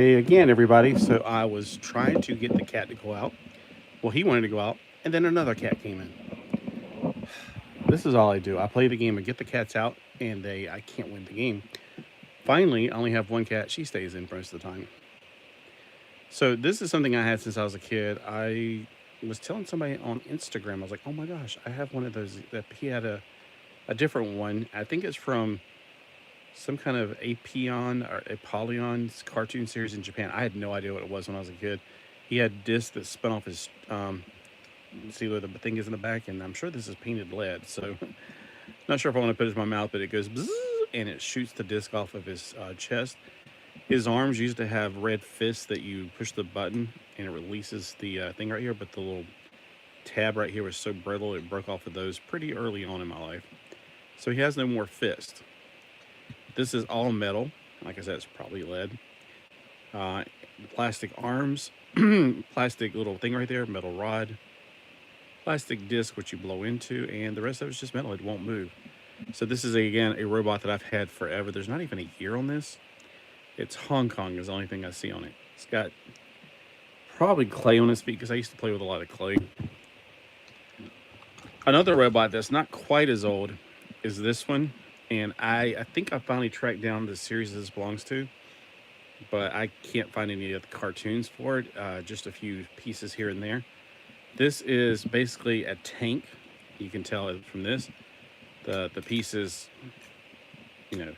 Hey again, everybody. So I was trying to get the cat to go out. Well, he wanted to go out, and then another cat came in. This is all I do. I play the game and get the cats out, and I can't win the game. Finally, I only have one cat. She stays in most of the time. So this is something I had since I was a kid. I was telling somebody on Instagram. I was like, "Oh my gosh, I have one of those." That he had a different one. I think it's from some kind of Apion or Apollyon cartoon series in Japan. I had no idea what it was when I was a kid. He had discs that spun off his see where the thing is in the back, and I'm sure this is painted lead. So not sure if I want to put it in my mouth, but it goes bzzz, and it shoots the disc off of his chest. His arms used to have red fists that you push the button and it releases the thing right here, but the little tab right here was so brittle it broke off of those pretty early on in my life. So he has no more fist. This is all metal. Like I said, it's probably lead. Uh, Plastic arms, plastic little thing right there, metal rod, plastic disc which you blow into, and the rest of it's just metal. It won't move. So this is again a robot that I've had forever. There's not even a year on this. It's Hong Kong is the only thing I see on it. It's got probably clay on its feet because I used to play with a lot of clay. Another robot that's not quite as old is this one, and I think I finally tracked down the series this belongs to, but I can't find any of the cartoons for it. Just a few pieces here and there. This is basically a tank. You can tell it from this. The pieces, you know,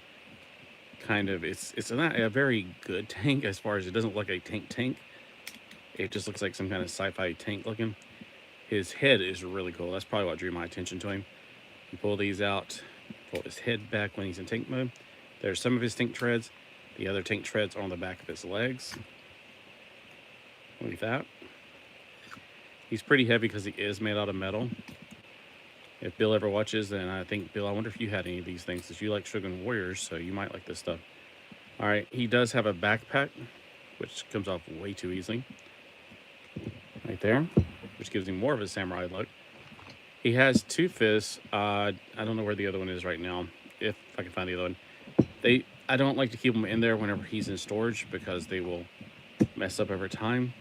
kind of it's not a very good tank as far as it doesn't look like a tank. It just looks like some kind of sci-fi tank looking. His head is really cool. That's probably what drew my attention to him. You pull these out, pull his head back when he's in tank mode. There's some of his tank treads. The other tank treads are on the back of his legs. Like that. He's pretty heavy because he is made out of metal. If Bill ever watches, then I think, Bill, I wonder if you had any of these things, because you like Shogun Warriors, so you might like this stuff. All right, he does have a backpack, which comes off way too easily. Right there, which gives him more of a samurai look. He has two fists. I don't know where the other one is right now, if I can find the other one. I don't like to keep them in there whenever he's in storage because they will mess up over time.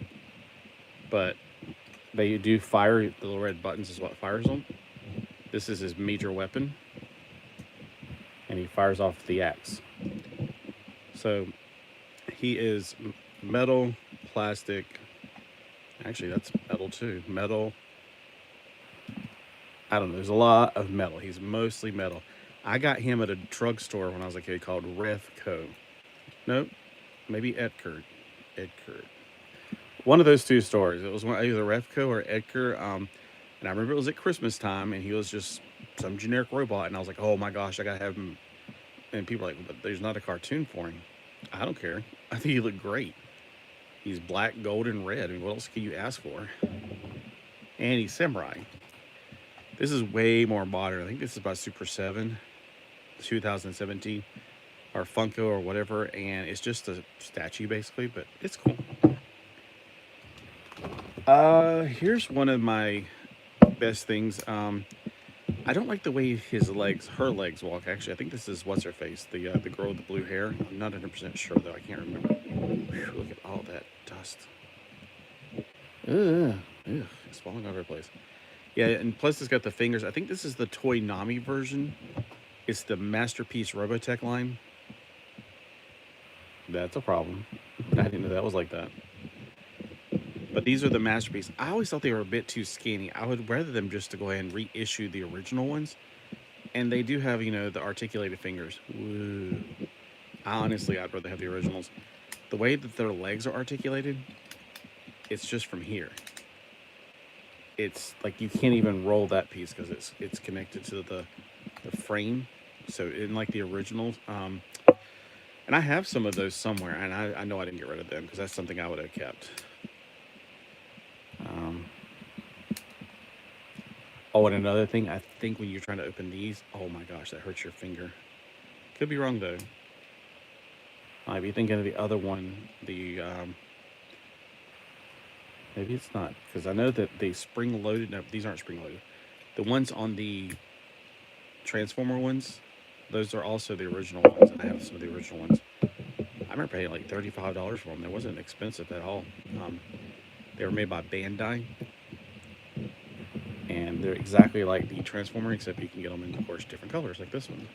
But they do fire. The little red buttons is what fires them. This is his major weapon, and he fires off the axe. So he is metal, plastic. Actually, that's metal too. Metal. I don't know. There's a lot of metal. He's mostly metal. I got him at a drugstore when I was a kid called Refco. Nope, maybe Edgar. Edgar. One of those two stores. It was either Refco or Edgar. And I remember it was at Christmas time, and he was just some generic robot. And I was like, oh my gosh, I gotta have him. And people are like, but there's not a cartoon for him. I don't care. I think he looked great. He's black, gold, and red. I mean, what else can you ask for? And he's samurai. This is way more modern. I think this is about Super 7, 2017, or Funko or whatever. And it's just a statue basically, but it's cool. Here's one of my best things. I don't like the way her legs walk. Actually, I think this is what's her face, the girl with the blue hair. I'm not 100% sure though. I can't remember. Whew, look at all that dust. Ugh, it's falling over the place. Yeah, and plus it's got the fingers. I think this is the Toy Nami version. It's the Masterpiece Robotech line. That's a problem. I didn't know that was like that. But these are the Masterpiece. I always thought they were a bit too skinny. I would rather them just to go ahead and reissue the original ones. And they do have, the articulated fingers. Woo. Honestly, I'd rather have the originals. The way that their legs are articulated, it's just from here. It's like you can't even roll that piece because it's connected to the frame. So in like the originals, and I have some of those somewhere, and I know I didn't get rid of them because that's something I would have kept. Oh, and another thing, I think when you're trying to open these, oh my gosh, that hurts your finger. Could be wrong though. I might be thinking of the other one, maybe it's not, because I know that they spring-loaded, no, these aren't spring-loaded. The ones on the Transformer ones, those are also the original ones, and I have some of the original ones. I remember paying like $35 for them. They wasn't expensive at all. They were made by Bandai, and they're exactly like the Transformer, except you can get them in, of course, different colors, like this one.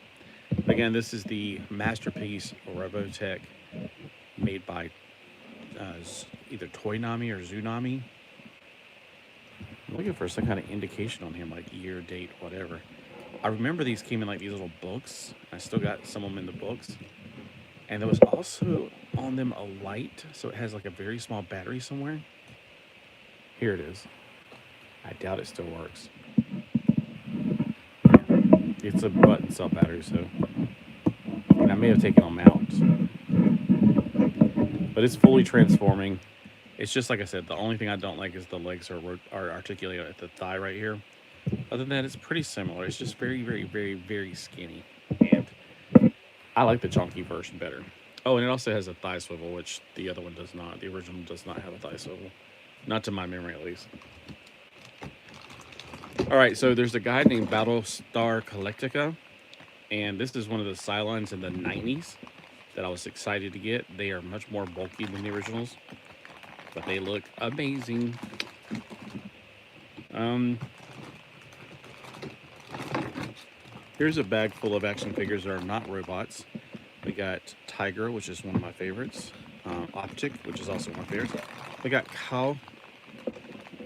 Again, this is the Masterpiece Robotech, made by either Toynami or Tsunami. I'm looking for some kind of indication on him, like year, date, whatever. I remember these came in like these little books. I still got some of them in the books. And there was also on them a light, so it has like a very small battery somewhere. Here it is. I doubt it still works. It's a button cell battery, so. And I may have taken them out. But it's fully transforming. It's just like I said, the only thing I don't like is the legs are articulated at the thigh right here. Other than that, it's pretty similar. It's just very, very, very, very skinny. And I like the chunky version better. Oh, and it also has a thigh swivel, which the other one does not. The original does not have a thigh swivel. Not to my memory, at least. All right, so there's a guy named Battlestar Galactica. And this is one of the Cylons in the 90s that I was excited to get. They are much more bulky than the originals, but they look amazing. Here's a bag full of action figures that are not robots. We got Tiger, which is one of my favorites. Optic, which is also one of my favorites. We got Kyle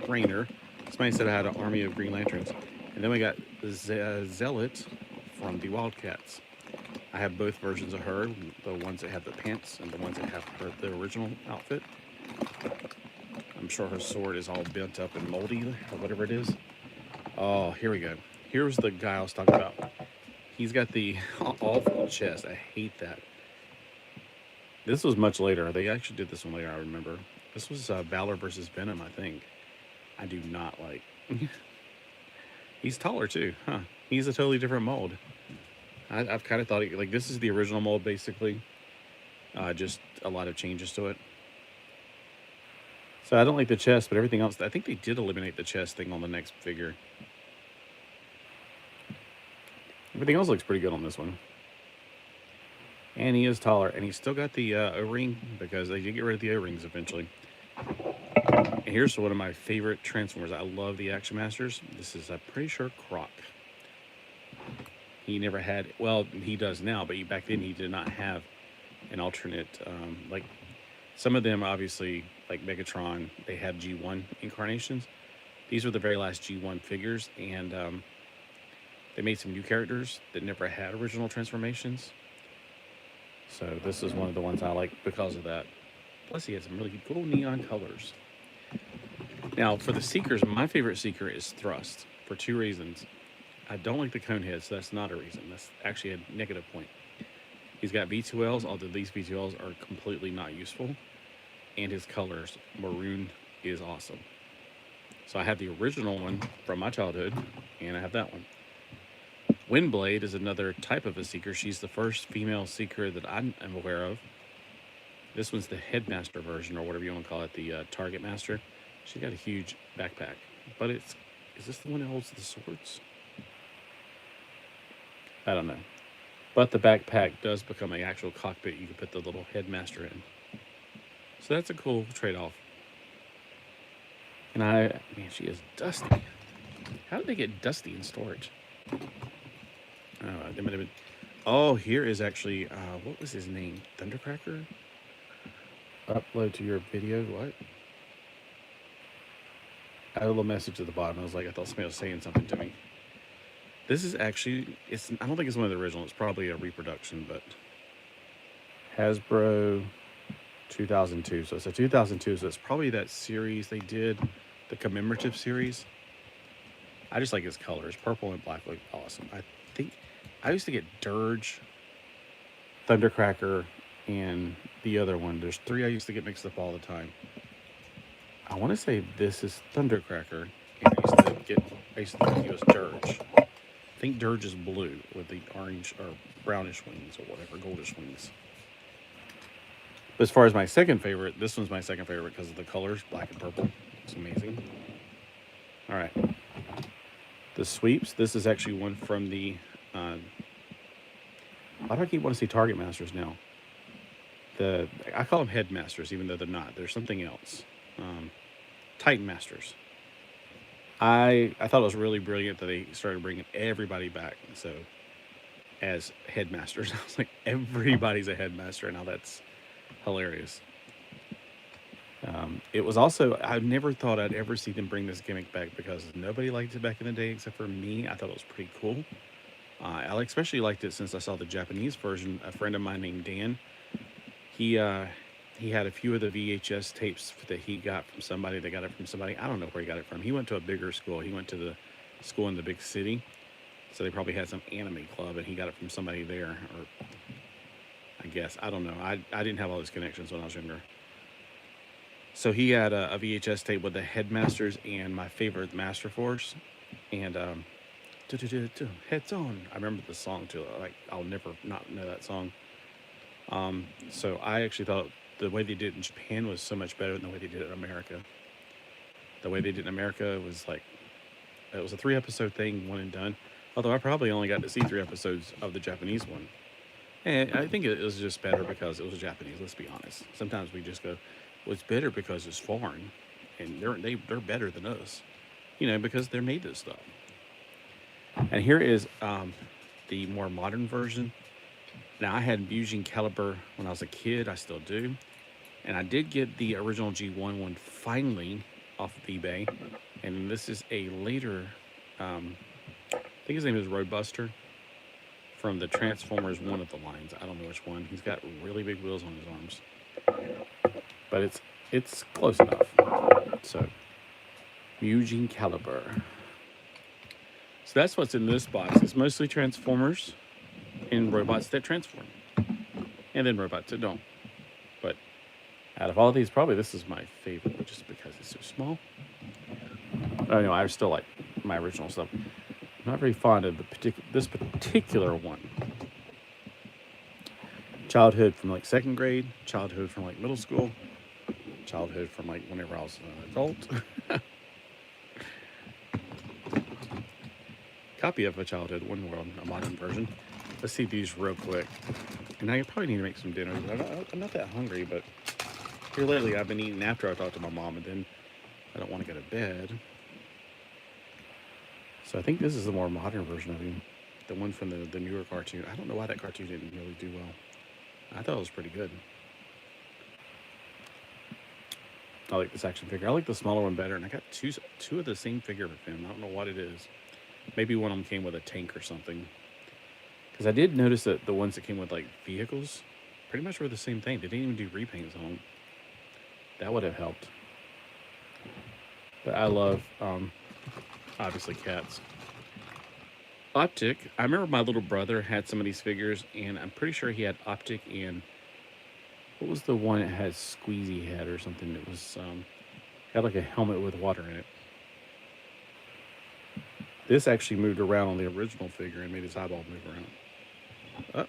Rayner. Somebody said I had an army of Green Lanterns. And then we got Zealot from the Wildcats. I have both versions of her, the ones that have the pants and the ones that have the original outfit. I'm sure her sword is all bent up and moldy or whatever it is. Oh, here we go. Here's the guy I was talking about. He's got the awful chest. I hate that. This was much later. They actually did this one later, I remember. This was Valor versus Venom, I think. I do not like. He's taller too, huh? He's a totally different mold. I've kind of thought, like, this is the original mold, basically. Just a lot of changes to it. So I don't like the chest, but everything else, I think they did eliminate the chest thing on the next figure. Everything else looks pretty good on this one. And he is taller, and he's still got the O-ring, because they did get rid of the O-rings eventually. And here's one of my favorite Transformers. I love the Action Masters. This is, I'm pretty sure, Croc. He never had, well, he does now, but back then he did not have an alternate, like, some of them, obviously, like Megatron, they had G1 incarnations. These were the very last G1 figures, and they made some new characters that never had original transformations. So this is one of the ones I like because of that. Plus, he has some really cool neon colors. Now, for the Seekers, my favorite Seeker is Thrust, for two reasons. I don't like the cone head, so that's not a reason. That's actually a negative point. He's got V2Ls, although these V2Ls are completely not useful. And his colors, maroon, is awesome. So I have the original one from my childhood, and I have that one. Windblade is another type of a Seeker. She's the first female Seeker that I'm aware of. This one's the Headmaster version, or whatever you want to call it, the Target Master. She's got a huge backpack. But is this the one that holds the swords? I don't know. But the backpack does become an actual cockpit. You can put the little Headmaster in. So that's a cool trade-off. And man, she is dusty. How did they get dusty in storage? They might have been. Oh, here is actually, what was his name? Thundercracker? Upload to your video, what? I had a little message at the bottom. I was like, I thought somebody was saying something to me. This is actually, I don't think it's one of the originals. It's probably a reproduction, but Hasbro 2002. So it's a 2002, so it's probably that series they did, the commemorative series. I just like his colors. Purple and black look awesome. I think I used to get Dirge, Thundercracker, and the other one. There's three I used to get mixed up all the time. I want to say this is Thundercracker, and I used to think he was Dirge. I think Dirge is blue with the orange or brownish wings or whatever, goldish wings. But as far as my second favorite, this one's my second favorite because of the colors, black and purple. It's amazing. All right. The sweeps. This is actually one from the, why do I keep wanting to say Target Masters now? I call them headmasters, even though they're not. They're something else. Titan masters. I thought it was really brilliant that they started bringing everybody back. So as headmasters, I was like, everybody's a headmaster now. That's hilarious. It was also, I never thought I'd ever see them bring this gimmick back because nobody liked it back in the day except for me. I thought it was pretty cool. I especially liked it since I saw the Japanese version. A friend of mine named Dan, he had a few of the VHS tapes that he got from somebody. They got it from somebody. I don't know where he got it from. He went to a bigger school. He went to the school in the big city. So they probably had some anime club and he got it from somebody there. Or I guess, I don't know. I didn't have all those connections when I was younger. So he had a VHS tape with the Headmasters and my favorite Master Force. And heads on. I remember the song too. Like, I'll never not know that song. So I actually thought the way they did it in Japan was so much better than the way they did it in America. The way they did it in America was like, it was a 3-episode thing, one and done. Although I probably only got to see 3 episodes of the Japanese one. And I think it was just better because it was Japanese, let's be honest. Sometimes we just go, well, it's better because it's foreign. And they're better than us. You know, because they're made this stuff. And here is the more modern version. Now, I had Fusion Caliber when I was a kid. I still do. And I did get the original G1 one finally off of eBay. And this is a later, I think his name is Roadbuster from the Transformers one of the lines. I don't know which one. He's got really big wheels on his arms. But it's close enough. So, Fusion Caliber. So that's what's in this box. It's mostly Transformers and robots that transform. And then robots that don't. But out of all these, probably this is my favorite, just because it's so small. I know I still like my original stuff. I'm not very fond of this particular one. Childhood from like 2nd grade, childhood from like middle school, childhood from like whenever I was an adult. Copy of A Childhood, One World, a modern version. Let's see these real quick. And I probably need to make some dinner. I'm not that hungry, but here lately I've been eating after I talked to my mom, and then I don't want to go to bed. So I think this is the more modern version of him. The one from the newer cartoon. I don't know why that cartoon didn't really do well. I thought it was pretty good. I like this action figure. I like the smaller one better, and I got two of the same figure with him. I don't know what it is. Maybe one of them came with a tank or something. Because I did notice that the ones that came with like vehicles pretty much were the same thing. They didn't even do repaints on them. That would have helped. But I love, obviously, cats. Optic. I remember my little brother had some of these figures, and I'm pretty sure he had Optic and what was the one that had squeezy head or something? It was had like a helmet with water in it. This actually moved around on the original figure and made his eyeball move around.